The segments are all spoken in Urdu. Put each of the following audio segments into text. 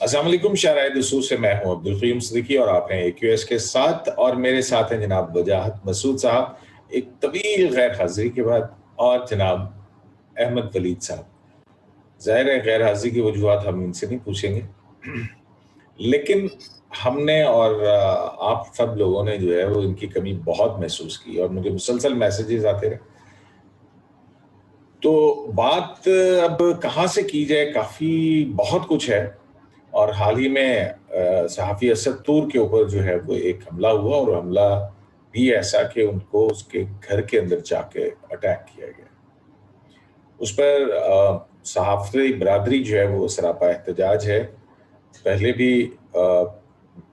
السلام علیکم، شاہراہ دسوق سے میں ہوں عبدالقیوم صدیقی اور آپ ہیں AQS کے ساتھ، اور میرے ساتھ ہیں جناب وجاہت مسعود صاحب ایک طویل غیر حاضری کے بعد، اور جناب احمد ولید صاحب۔ ظاہر ہے غیر حاضری کی وجوہات ہم ان سے نہیں پوچھیں گے، لیکن ہم نے اور آپ سب لوگوں نے جو ہے وہ ان کی کمی بہت محسوس کی، اور مجھے مسلسل میسیجز آتے رہے۔ تو بات اب کہاں سے کی جائے، کافی بہت کچھ ہے، اور حال ہی میں صحافی اسد طور کے اوپر جو ہے وہ ایک حملہ ہوا، اور حملہ بھی ایسا کہ ان کو اس کے گھر کے اندر جا کے اٹیک کیا گیا۔ اس پر صحافتی برادری جو ہے وہ سراپا احتجاج ہے۔ پہلے بھی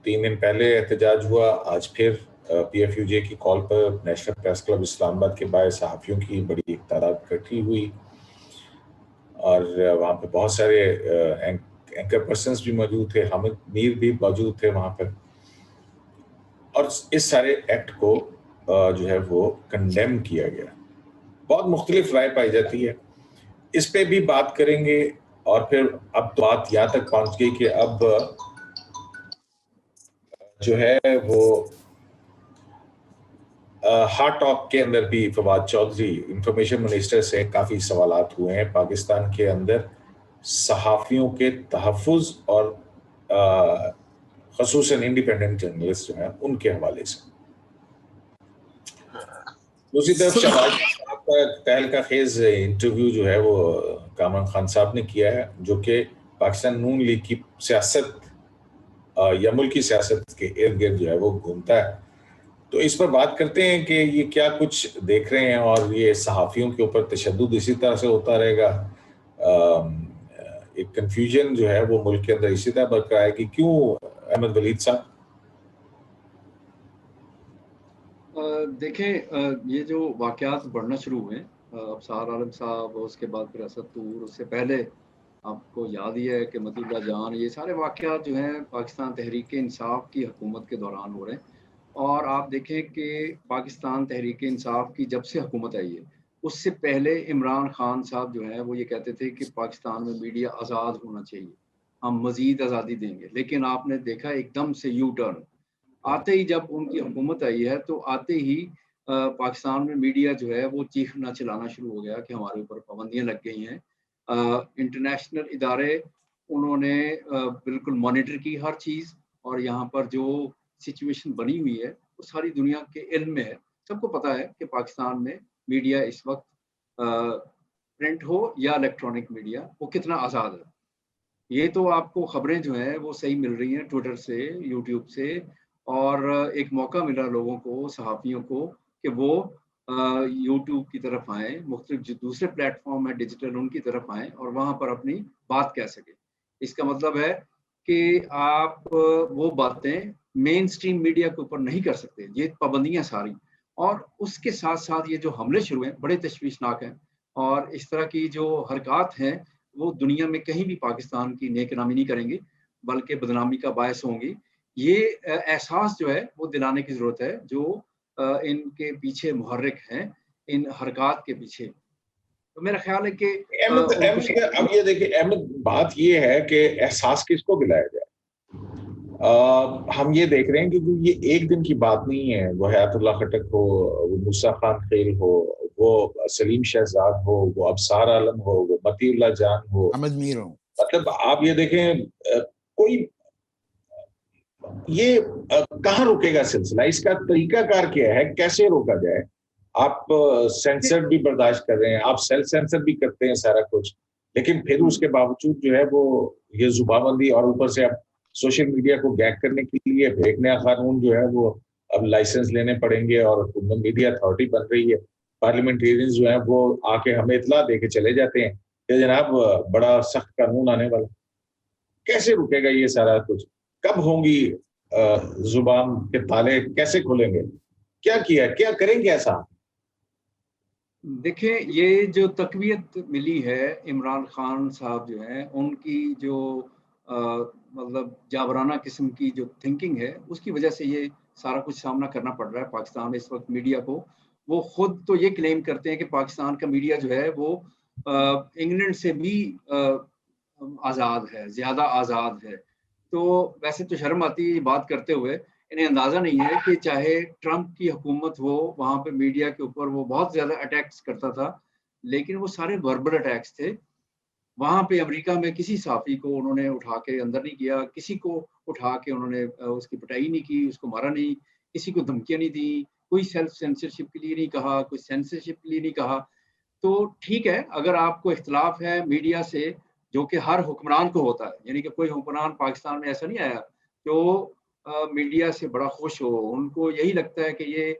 3 دن پہلے احتجاج ہوا، آج پھر PFUJ کی کال پر نیشنل پریس کلب اسلام آباد کے باہر صحافیوں کی بڑی ایک تعداد اکٹھی ہوئی، اور وہاں پہ بہت سارے اینکر پرسنز بھی موجود تھے، حامد میر بھی موجود تھے وہاں پر، اور اس سارے ایکٹ کو جو ہے وہ کنڈیم کیا گیا۔ بہت مختلف رائے پائی جاتی ہے، اس پہ بھی بات کریں گے۔ اور پھر اب تو بات یہاں تک پہنچ گئی کہ اب جو ہے وہ ہارٹ ٹاک کے اندر بھی فواد چودھری انفارمیشن منسٹر سے کافی سوالات ہوئے ہیں پاکستان کے اندر صحافیوں کے تحفظ اور خصوصاً انڈیپینڈنٹ جرنلسٹ جو ہیں ان کے حوالے سے۔ دوسری طرف شہباز صاحب کا تہلکہ خیز انٹرویو جو ہے وہ کامران خان صاحب نے کیا ہے، جو کہ پاکستان نون لیگ کی سیاست یا ملکی سیاست کے ارد گرد جو ہے وہ گھومتا ہے۔ تو اس پر بات کرتے ہیں کہ یہ کیا کچھ دیکھ رہے ہیں، اور یہ صحافیوں کے اوپر تشدد اسی طرح سے ہوتا رہے گا، ایک کنفیوژن جو ہے وہ ملک کے اندر اسی طرح برقرار ہے کہ کیوں؟ احمد ولید صاحب دیکھیں، یہ جو واقعات بڑھنا شروع ہوئے، ابصار عالم صاحب، اس کے بعد پھر اسد طور، اس سے پہلے آپ کو یاد ہی ہے کہ متی اللہ جان، یہ سارے واقعات جو ہیں پاکستان تحریک انصاف کی حکومت کے دوران ہو رہے ہیں۔ اور آپ دیکھیں کہ پاکستان تحریک انصاف کی جب سے حکومت آئی ہے، اس سے پہلے عمران خان صاحب جو ہیں وہ یہ کہتے تھے کہ پاکستان میں میڈیا آزاد ہونا چاہیے، ہم مزید آزادی دیں گے، لیکن آپ نے دیکھا ایک دم سے یو ٹرن آتے ہی، جب ان کی حکومت آئی ہے تو آتے ہی پاکستان میں میڈیا جو ہے وہ چیخنا چلانا شروع ہو گیا کہ ہمارے اوپر پابندیاں لگ گئی ہیں۔ انٹرنیشنل ادارے انہوں نے بالکل مانیٹر کی ہر چیز، اور یہاں پر جو سچویشن بنی ہوئی ہے وہ ساری دنیا کے علم میں ہے۔ سب کو پتا ہے کہ پاکستان میں میڈیا اس وقت پرنٹ ہو یا الیکٹرانک میڈیا وہ کتنا آزاد ہے۔ یہ تو آپ کو خبریں جو ہیں وہ صحیح مل رہی ہیں ٹویٹر سے، یوٹیوب سے، اور ایک موقع ملا لوگوں کو، صحافیوں کو، کہ وہ یوٹیوب کی طرف آئیں، مختلف جو دوسرے پلیٹ فارم ہیں ڈیجیٹل ان کی طرف آئیں اور وہاں پر اپنی بات کہہ سکیں۔ اس کا مطلب ہے کہ آپ وہ باتیں مین سٹریم میڈیا کے اوپر نہیں کر سکتے، یہ پابندیاں ساری۔ اور اس کے ساتھ ساتھ یہ جو حملے شروع ہیں بڑے تشویشناک ہیں، اور اس طرح کی جو حرکات ہیں وہ دنیا میں کہیں بھی پاکستان کی نیک نامی نہیں کریں گی، بلکہ بدنامی کا باعث ہوں گی۔ یہ احساس جو ہے وہ دلانے کی ضرورت ہے جو ان کے پیچھے محرک ہیں، ان حرکات کے پیچھے۔ تو میرا خیال ہے کہ احمد اب یہ دیکھیں احمد، بات یہ ہے کہ احساس کس کو دلایا جائے۔ ہم یہ دیکھ رہے ہیں کہ یہ ایک دن کی بات نہیں ہے، وہ حیات اللہ خٹک ہو، وہ موسیٰ خان خیل ہو، وہ سلیم شہزاد ہو، وہ ابصار عالم ہو، وہ متی اللہ جان ہو، حامد میر ہو، مطلب آپ یہ دیکھیں کوئی یہ کہاں رکے گا سلسلہ، اس کا طریقہ کار کیا ہے، کیسے روکا جائے؟ آپ سینسر بھی برداشت کر رہے ہیں، آپ سیلف سینسر بھی کرتے ہیں سارا کچھ، لیکن پھر اس کے باوجود جو ہے وہ یہ زبان بندی، اور اوپر سے اب سوشل میڈیا کو گیگ کرنے کے لیے ایک نیا قانون جو ہے وہ اب لائسنس لینے پڑیں گے، اور میڈیا اتھارٹی بن رہی ہے۔ پارلیمنٹیرینز جو ہیں وہ آ کے ہمیں اطلاع دے کے چلے جاتے ہیں کہ جناب بڑا سخت قانون آنے والا۔ کیسے رکے گا یہ سارا کچھ؟ کب ہوں گی زبان کے تالے، کیسے کھولیں گے؟ کیا کریں گے ایسا؟ دیکھیں، یہ جو تقویت ملی ہے عمران خان صاحب جو ہیں ان کی جو مطلب جابرانہ قسم کی جو تھنکنگ ہے، اس کی وجہ سے یہ سارا کچھ سامنا کرنا پڑ رہا ہے پاکستان میں اس وقت میڈیا کو۔ وہ خود تو یہ کلیم کرتے ہیں کہ پاکستان کا میڈیا جو ہے وہ انگلینڈ سے بھی آزاد ہے، زیادہ آزاد ہے، تو ویسے تو شرم آتی ہے یہ بات کرتے ہوئے، انہیں اندازہ نہیں ہے کہ چاہے ٹرمپ کی حکومت ہو، وہاں پہ میڈیا کے اوپر وہ بہت زیادہ اٹیکس کرتا تھا، لیکن وہ سارے وربل اٹیکس تھے. وہاں پہ امریکہ میں کسی صحافی کو انہوں نے اٹھا کے اندر نہیں کیا، کسی کو اٹھا کے انہوں نے اس کی پٹائی نہیں کی، اس کو مارا نہیں، کسی کو دھمکیاں نہیں دی، کوئی سیلف سینسرشپ کے لیے نہیں کہا، کوئی سینسرشپ کے لیے نہیں کہا. تو ٹھیک ہے اگر آپ کو اختلاف ہے میڈیا سے، جو کہ ہر حکمران کو ہوتا ہے، یعنی کہ کوئی حکمران پاکستان میں ایسا نہیں آیا جو میڈیا سے بڑا خوش ہو، ان کو یہی لگتا ہے کہ یہ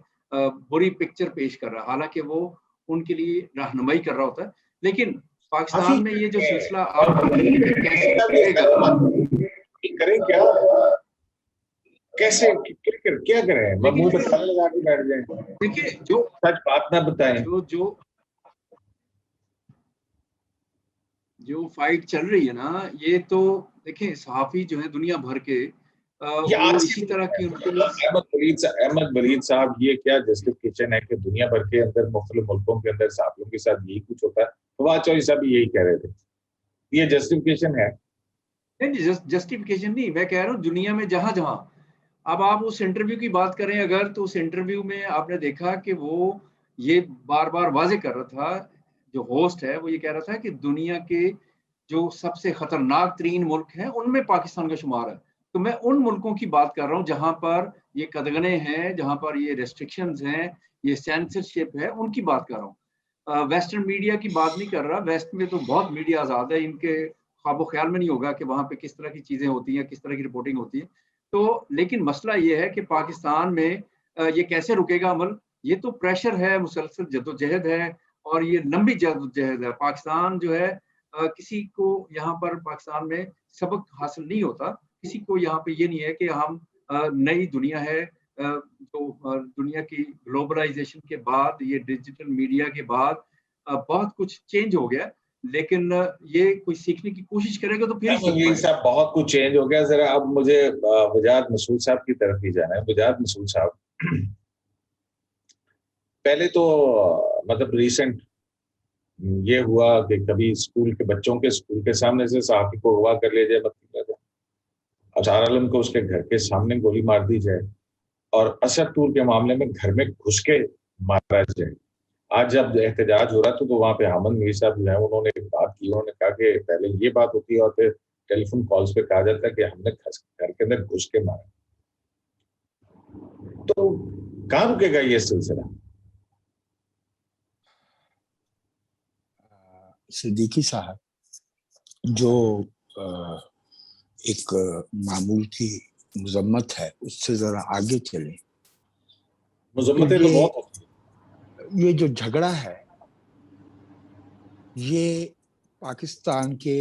بری پکچر پیش کر رہا ہے، حالانکہ وہ ان کے لیے رہنمائی کر رہا ہوتا ہے. لیکن کافی پاکستان میں یہ جو سلسلہ آپ کیسے چلے گا؟ کریں کیا، کیسے کیا کریں، لیکن منہ پہ تالا لگا کے بیٹھ جائیں، دیکھیے جو سچ بات نہ بتائیں. جو جو جو فائٹ چل رہی ہے نا، یہ تو دیکھیں صحافی جو ہے دنیا بھر کے یہ وہ آج اسی کی طرح کی ان کے احمد ولید صاحب، یہ کیا جسٹیفیکیشن ہے کہ دنیا بھر کے اندر مختلف ملکوں کے اندر صحافیوں کے ساتھ یہی کچھ ہوتا ہے؟ فواد چوہدری صاحب بھی یہی کہہ رہے تھے، یہ جسٹیفیکیشن ہے؟ جسٹیفیکیشن نہیں، میں کہہ رہا ہوں دنیا میں جہاں جہاں. اب آپ اس انٹرویو کی بات کریں اگر، تو اس انٹرویو میں آپ نے دیکھا کہ وہ یہ بار بار واضح کر رہا تھا، جو ہوسٹ ہے وہ یہ کہہ رہا تھا کہ دنیا کے جو سب سے خطرناک ترین ملک ہیں ان میں پاکستان کا شمار ہے. تو میں ان ملکوں کی بات کر رہا ہوں جہاں پر یہ قدغنے ہیں، جہاں پر یہ ریسٹرکشنز ہیں، یہ سینسرشپ ہے، ان کی بات کر رہا ہوں. ویسٹرن میڈیا کی بات نہیں کر رہا. ویسٹ میں تو بہت میڈیا آزاد ہے، ان کے خواب و خیال میں نہیں ہوگا کہ وہاں پہ کس طرح کی چیزیں ہوتی ہیں، کس طرح کی رپورٹنگ ہوتی ہے. تو لیکن مسئلہ یہ ہے کہ پاکستان میں یہ کیسے رکے گا عمل؟ یہ تو پریشر ہے، مسلسل جدوجہد ہے، اور یہ لمبی جدوجہد ہے. پاکستان جو ہے کسی کو یہاں پر پاکستان میں سبق حاصل نہیں ہوتا، کسی کو یہاں پہ یہ نہیں ہے کہ ہم نئی دنیا ہے جو دنیا کی گلوبلائزیشن کے بعد، یہ ڈیجیٹل میڈیا کے بعد بہت کچھ چینج ہو گیا، لیکن یہ کوئی سیکھنے کی کوشش کرے گا تو پھر ہی سیکھ یہ پائے گا. صاحب بہت کچھ چینج ہو گیا. ذرا اب مجھے وجاہت مسعود صاحب کی طرف ہی جانا ہے. وجاہت مسعود صاحب، پہلے تو مطلب ریسنٹ یہ ہوا کہ کبھی اسکول کے بچوں کے اسکول کے سامنے سے صحافی کو ہوا کر لیا جائے، مطلب اشار عالم کو اس کے گھر کے سامنے گولی مار دی جائے، اور اسد ٹور کے معاملے میں گھر میں گھس کے مارا جائے. آج جب احتجاج ہو رہا تھا تو وہاں پہ حامد میر صاحب جو ہیں انہوں نے ایک بات کی، انہوں نے کہا کہ پہلے یہ بات ہوتی ہے اور پھر ٹیلی فون کالز پہ کہا جاتا ہے کہ ہم نے گھر کے اندر گھس کے مارا. تو کہاں رکے گا یہ سلسلہ؟ صدیقی صاحب، جو ایک معمول کی مذمت ہے اس سے ذرا آگے چلیں. مذمتیں تو بہت ہوتی ہیں. یہ جو جھگڑا ہے یہ پاکستان کے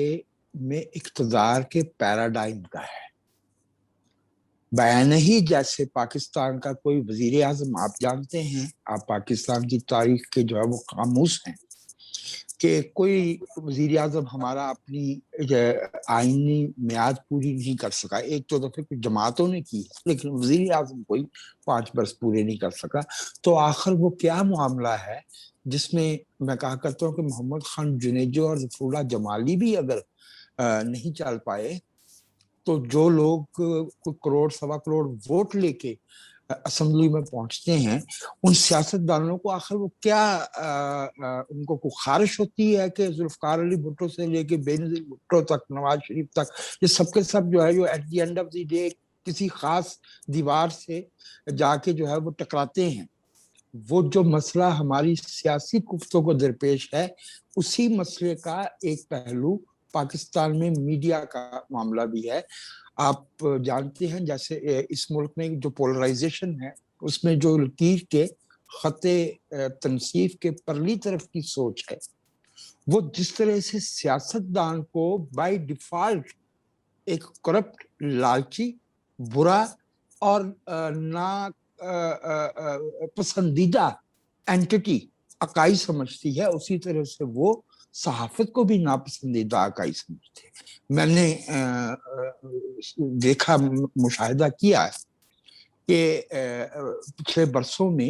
میں اقتدار کے پیراڈائم کا ہے. بیان ہی جیسے پاکستان کا کوئی وزیر اعظم، آپ جانتے ہیں، آپ پاکستان کی تاریخ کے جو ہے وہ خاموش ہیں کہ کوئی وزیر اعظم ہمارا اپنی آئینی میعاد پوری نہیں کر سکا. ایک تو دفعہ کچھ جماعتوں نے کی لیکن وزیر اعظم کوئی 5 برس پورے نہیں کر سکا. تو آخر وہ کیا معاملہ ہے جس میں میں کہا کرتا ہوں کہ محمد خان جنیجو اور ظفر اللہ جمالی بھی اگر نہیں چل پائے تو جو لوگ کوئی کروڑ سوا کروڑ ووٹ لے کے اسمبلی میں پہنچتے ہیں، ان سیاستدانوں کو آخر وہ کیا ان کو خارش ہوتی ہے کہ ذوالفقار علی بھٹو سے لے کے بے نظیر بھٹو تک، نواز شریف تک، یہ سب کے سب جو ہے جو at the end of the day کسی خاص دیوار سے جا کے جو ہے وہ ٹکراتے ہیں. وہ جو مسئلہ ہماری سیاسی کفتوں کو درپیش ہے، اسی مسئلے کا ایک پہلو پاکستان میں میڈیا کا معاملہ بھی ہے. آپ جانتے ہیں جیسے اس ملک میں جو پولرائزیشن ہے اس میں جو لکیر کے خط تنصیف کے پرلی طرف کی سوچ ہے، وہ جس طرح سے سیاستدان کو بائی ڈیفالٹ ایک کرپٹ، لالچی، برا اور نا پسندیدہ اینٹی اکائی سمجھتی ہے، اسی طرح سے وہ صحافت کو بھی ناپسندیدہ اکائی سمجھتے ہیں. میں نے دیکھا، مشاہدہ کیا کہ پچھلے برسوں میں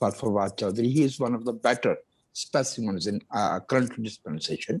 for Fawad Chaudhry, he is one of the better specimens in current dispensation.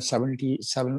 77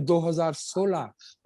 2016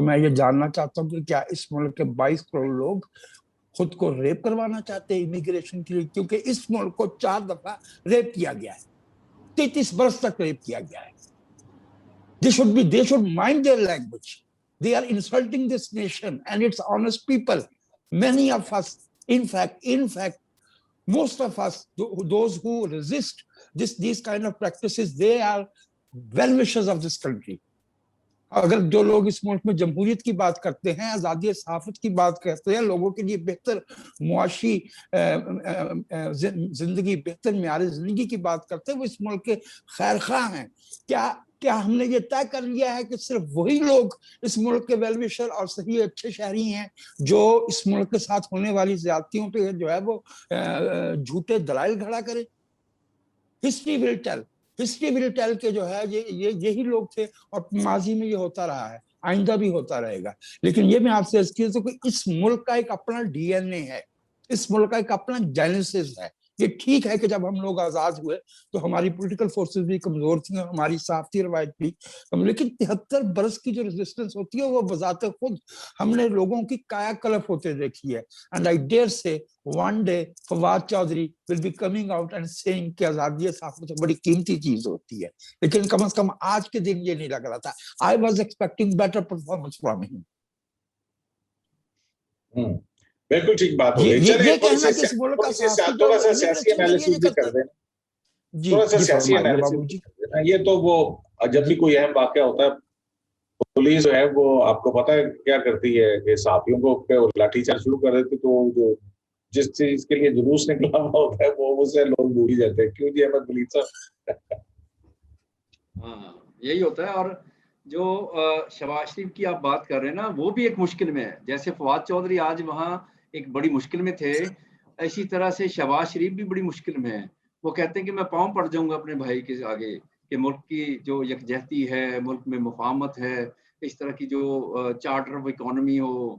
تو میں یہ جاننا چاہتا ہوں کہ کیا اس ملک کے 22 کروڑ لوگ خود کو ریپ کروانا چاہتے ہیں امیگریشن کے لیے؟ کیونکہ اس ملک کو 4 دفعہ ریپ کیا گیا ہے, 33 برس تک ریپ کیا گیا ہے. They should mind their language. They are insulting this nation and its honest people. Many of us, in fact, most of us, those who resist these kind of practices, they are well-wishers of this country. اگر جو لوگ اس ملک میں جمہوریت کی بات کرتے ہیں, آزادی صحافت کی بات کرتے ہیں, لوگوں کے لیے بہتر معاشی زندگی, بہتر معیار زندگی کی بات کرتے ہیں, وہ اس ملک کے خیر خواہ ہیں. کیا ہم نے یہ طے کر لیا ہے کہ صرف وہی لوگ اس ملک کے ویل وشر اور صحیح اچھے شہری ہیں جو اس ملک کے ساتھ ہونے والی زیادتیوں پہ جو ہے وہ جھوٹے دلائل کھڑا کرے؟ ہسٹری ول ٹیل کہ جو ہے یہی لوگ تھے, اور ماضی میں یہ ہوتا رہا ہے, آئندہ بھی ہوتا رہے گا. لیکن یہ میں آپ سے عرض کیا کہ اس ملک کا ایک اپنا ڈی این اے ہے, اس ملک کا ایک اپنا جینیسس ہے. یہ ٹھیک ہے کہ جب ہم لوگ آزاد ہوئے تو ہماری پولیٹیکل فورسز بھی کمزور تھیں, ہماری صحافتی روایت بھی, لیکن 73 برس کی جو ریزسٹنس ہوتی ہے وہ بذات خود ہم نے لوگوں کی کایا کلف ہوتے دیکھی ہے. And I dare say one day Fawad Chaudhry will be coming out and seeing کہ آزادی صحافت بڑی قیمتی چیز ہوتی ہے. لیکن کم از کم آج کے دن یہ نہیں لگ رہا تھا. I was expecting better performance from ہم. بالکل ٹھیک بات ہو گئی. یہ کہنا کہ اس ملک کا تھوڑا سا سیاسی انالیسس بھی کر دیں, تھوڑا سا سیاسی انالیسس. یہ تو وہ جب بھی کوئی اہم واقعہ ہوتا ہے, پولیس جو ہے وہ آپ کو پتا ہے کیا کرتی ہے کہ صحافیوں کو لاٹھی چارج شروع کر دیتی, تو جو جس چیز کے لیے جلوس نکلا ہوا ہوتا ہے وہ اسے لوگ بھول ہی جاتے ہیں. کیوں جی احمد ولید صاحب؟ ہاں یہی ہوتا ہے. اور جو شہباز شریف کی آپ بات کر رہے ہیں نا, وہ بھی ایک مشکل میں ہے. جیسے فواد چودھری آج وہاں ایک بڑی مشکل میں تھے, اسی طرح سے شہباز شریف بھی بڑی مشکل میں ہے. وہ کہتے ہیں کہ میں پاؤں پڑ جاؤں گا اپنے بھائی کے آگے, کہ ملک کی جو یکجہتی ہے, ملک میں مفاہمت ہے, اس طرح کی جو چارٹر آف اکانومی ہو,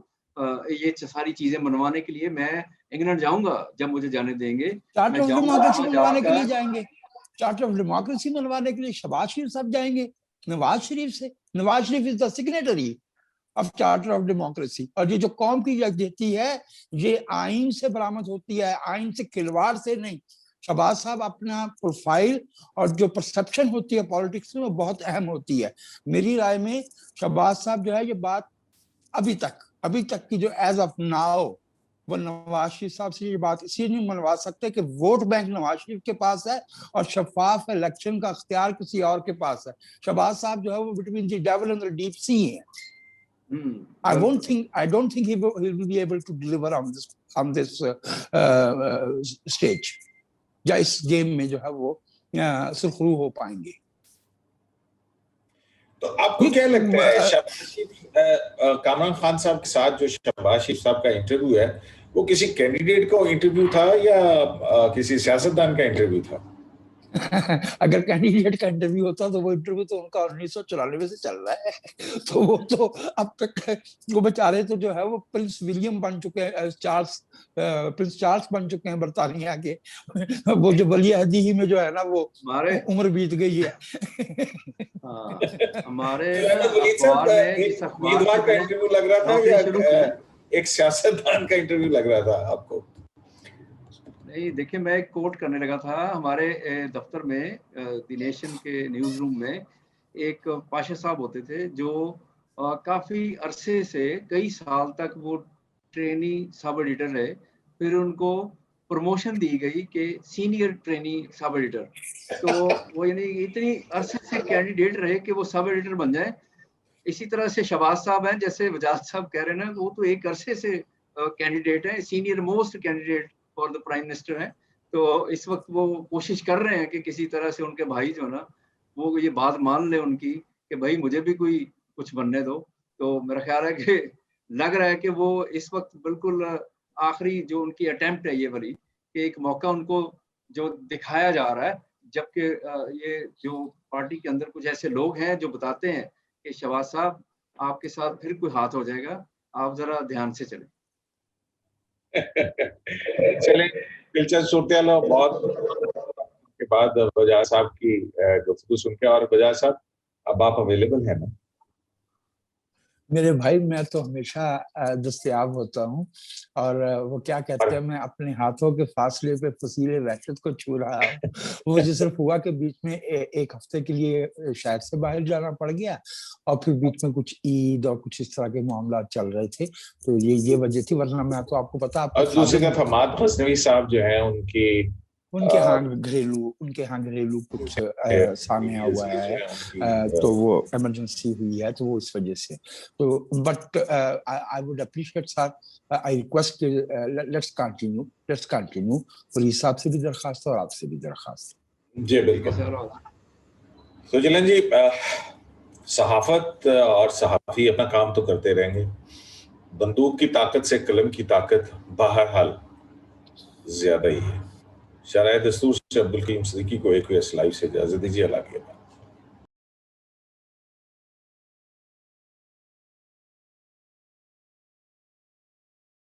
یہ ساری چیزیں منوانے کے لیے میں انگلینڈ جاؤں گا جب مجھے جانے دیں گے. چارٹر آف ڈیموکریسی منوانے کے لیے جائیں گے, چارٹر آف ڈیموکریسی منوانے کے لیے شہباز شریف صاحب جائیں گے نواز شریف سے. Nawaz Sharif is the signatory of charter of democracy. اور یہ جو قوم کی یکجہتی ہے یہ آئین سے برآمد ہوتی ہے, آئین سے کھلواڑ سے نہیں. شہباز صاحب اپنا پروفائل اور جو پرسپشن ہوتی ہے پالیٹکس میں وہ بہت اہم ہوتی ہے. میری رائے میں شہباز صاحب جو ہے یہ بات ابھی تک کی جو ایز آف ناؤ وہ نواز شریف صاحب سے یہ بات اسی نہیں منوا سکتے کہ ووٹ بینک نواز شریف کے پاس ہے اور شفاف الیکشن کا اختیار کسی اور کے پاس ہے. شہباز صاحب جو ہے وہ between the devil and the deep sea ہیں. I don't think he will be able to deliver on this stage. یا اس گیم میں جو ہے وہ سرخرو ہو پائیں گے. تو آپ کو کیا لگتا ہے کامران خان صاحب کے ساتھ جو شہباز شریف صاحب کا انٹرویو ہے وہ کسی کینڈیڈیٹ کا انٹرویو تھا یا کسی سیاستدان کا انٹرویو تھا؟ اگر کینڈیڈیٹ کا انٹرویو ہوتا تو وہ انٹرویو تو ان کا 1994 سے چل رہا ہے, تو وہ تو اب تک وہ بیچارے تو جو ہے وہ پرنس ولیم بن چکے ہیں, پرنس چارلز بن چکے ہیں برطانیہ کے. وہ جو ولی عہدی ہی میں جو ہے نا وہ عمر بیت گئی ہے. ہمارے امیدوار کا انٹرویو لگ رہا تھا یا ایک سیاستدان کا انٹرویو لگ رہا تھا آپ کو؟ نہیں دیکھیں, میں ایک کوٹ کرنے لگا تھا. ہمارے دفتر میں دی نیشن کے نیوز روم میں ایک پاشا صاحب ہوتے تھے جو کافی عرصے سے کئی سال تک وہ ٹرینی سب ایڈیٹر رہے. پھر ان کو پروموشن دی گئی کہ سینئر ٹرینی سب ایڈیٹر. تو وہ یعنی اتنی عرصے سے کینڈیڈیٹ رہے کہ وہ سب ایڈیٹر بن جائیں. اسی طرح سے شہباز صاحب ہیں, جیسے وجاہت صاحب کہہ رہے ہیں نا, وہ تو ایک عرصے سے کینڈیڈیٹ ہیں, senior most candidate for the prime minister ہیں. تو اس وقت وہ کوشش کر رہے ہیں کہ کسی طرح سے ان کے بھائی جو نا وہ یہ بات مان لے ان کی کہ بھائی مجھے بھی کوئی کچھ بننے دو. تو میرا خیال ہے کہ لگ رہا ہے کہ وہ اس وقت بالکل آخری جو ان کی اٹیمپٹ ہے یہ والی, کہ ایک موقع ان کو جو دکھایا جا رہا ہے, جبکہ یہ جو پارٹی کے اندر کچھ ایسے لوگ ہیں جو بتاتے ہیں کہ شہباز صاحب آپ کے ساتھ پھر کوئی ہاتھ ہو جائے گا, آپ ذرا دھیان سے چلیں. چلیں, دلچسپ صورتحال بہت کے بعد بجاج صاحب کی گفتگو سن کے. اور بجاج صاحب اب آپ اویلیبل ہیں نا؟ میرے بھائی میں تو ہمیشہ دستیاب ہوتا ہوں، اور وہ کیا کہتے ہیں، میں اپنے ہاتھوں کے فاصلے پہ فصیل وحشت کو چھو رہا ہوں۔ وہ جو صرف ہوا کہ بیچ میں ایک ہفتے کے لیے شہر سے باہر جانا پڑ گیا، اور پھر بیچ میں کچھ عید اور کچھ اس طرح کے معاملات چل رہے تھے، تو یہ وجہ تھی، ورنہ میں تو آپ کو پتا آپ اور کا دوسری خادم طرف حماد غزنوی صاحب جو ہیں ان کی ان کے ہاں گھریلو کچھ سامنے ہوا ہے، تو وہ ایمرجنسی ہوئی ہے، تو وہ اس وجہ سے، تو but I would appreciate sir, I request let's continue, police صاحب سے بھی درخواست اور آپ سے بھی درخواست۔ جی بالکل۔ تو چلیں جی، صحافت اور صحافی اپنا کام تو کرتے رہیں گے، بندوق کی طاقت سے قلم کی طاقت بہرحال زیادہ ہی ہے۔ شرائع دستور سے عبدالقیوم صدیقی کو AQS لائیو سے اجازت دیجیے، اللہ کے